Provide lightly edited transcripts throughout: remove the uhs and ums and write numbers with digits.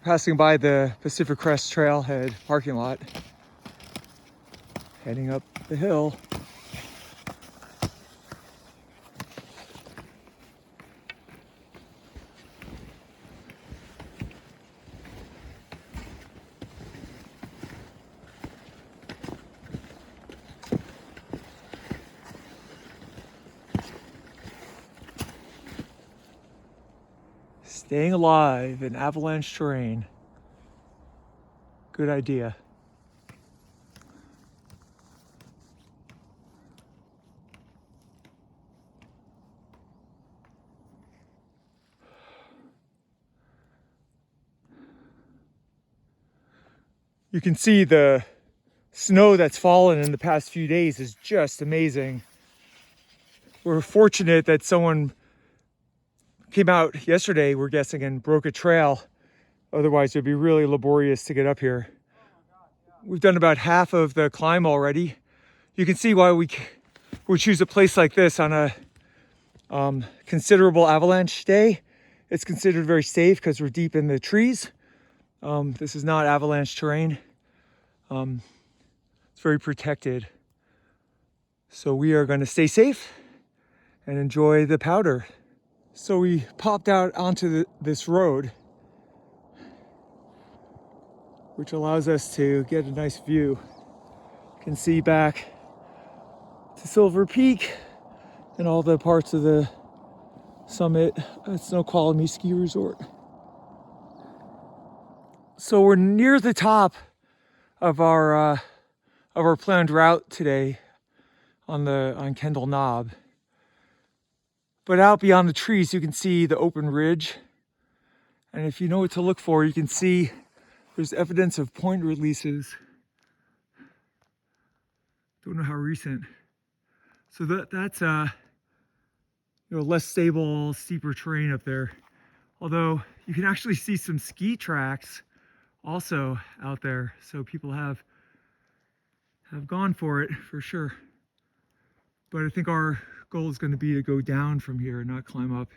Passing by the Pacific Crest Trailhead parking lot, heading up the hill. Staying alive in avalanche terrain. Good idea. You can see the snow that's fallen in the past few days is just amazing. We're fortunate that someone came out yesterday, we're guessing, and broke a trail. Otherwise, it'd be really laborious to get up here. We've done about half of the climb already. You can see why we would choose a place like this on a considerable avalanche day. It's considered very safe because we're deep in the trees. This is not avalanche terrain. It's very protected. So we are going to stay safe and enjoy the powder. So we popped out onto this road, which allows us to get a nice view. You can see back to Silver Peak and all the parts of the summit at Snoqualmie Ski Resort. So we're near the top of our planned route today on Kendall Knob. But out beyond the trees, you can see the open ridge. And if you know what to look for, you can see there's evidence of point releases. Don't know how recent. So that's less stable, steeper terrain up there. Although you can actually see some ski tracks also out there. So people have gone for it for sure. But I think our goal is going to be to go down from here and not climb up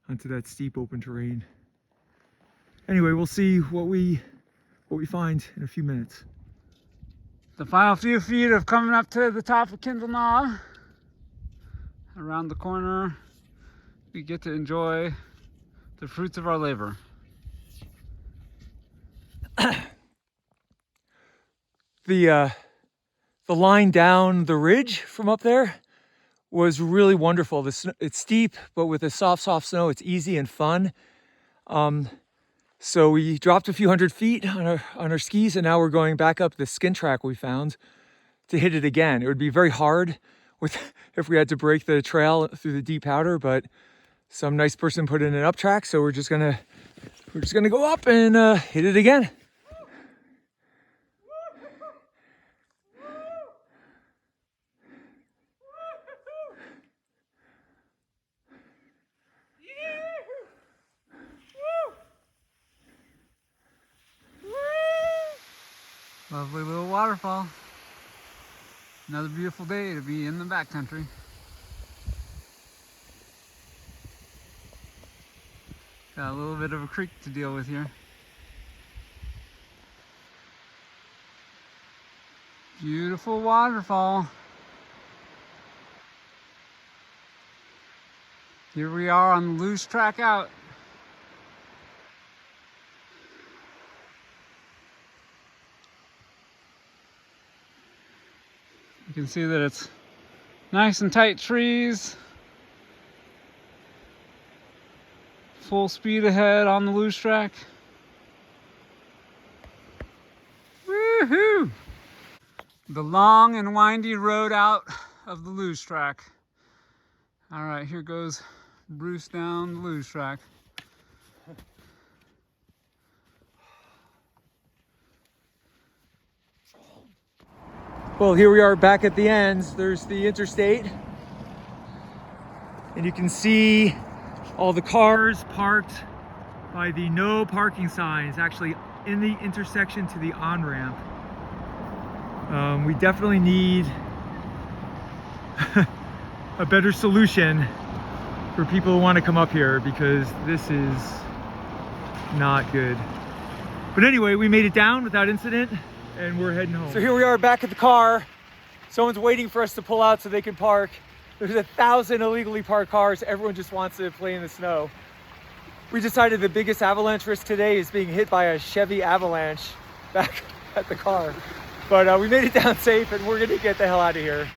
onto that steep open terrain. Anyway, we'll see what we find in a few minutes. The final few feet of coming up to the top of Kendall Knob. Around the corner, we get to enjoy the fruits of our labor. The line down the ridge from up there was really wonderful. It's steep, but with the soft snow, it's easy and fun. So we dropped a few hundred feet on our skis, and now we're going back up the skin track we found to hit it again. It would be very hard if we had to break the trail through the deep powder, but some nice person put in an up track, so we're just gonna go up and hit it again. Lovely little waterfall. Another beautiful day to be in the backcountry. Got a little bit of a creek to deal with here. Beautiful waterfall. Here we are on the loose track out. You can see that it's nice and tight trees. Full speed ahead on the loose track. Woohoo! The long and windy road out of the loose track. All right, here goes Bruce down the loose track. Well, here we are back at the ends. There's the interstate. And you can see all the cars parked by the no parking signs, actually in the intersection to the on-ramp. We definitely need a better solution for people who want to come up here, because this is not good. But anyway, we made it down without incident and we're heading home. So here we are back at the car. Someone's waiting for us to pull out so they can park. There's 1,000 illegally parked cars. Everyone just wants to play in the snow. We decided the biggest avalanche risk today is being hit by a Chevy Avalanche back at the car. But we made it down safe and we're gonna get the hell out of here.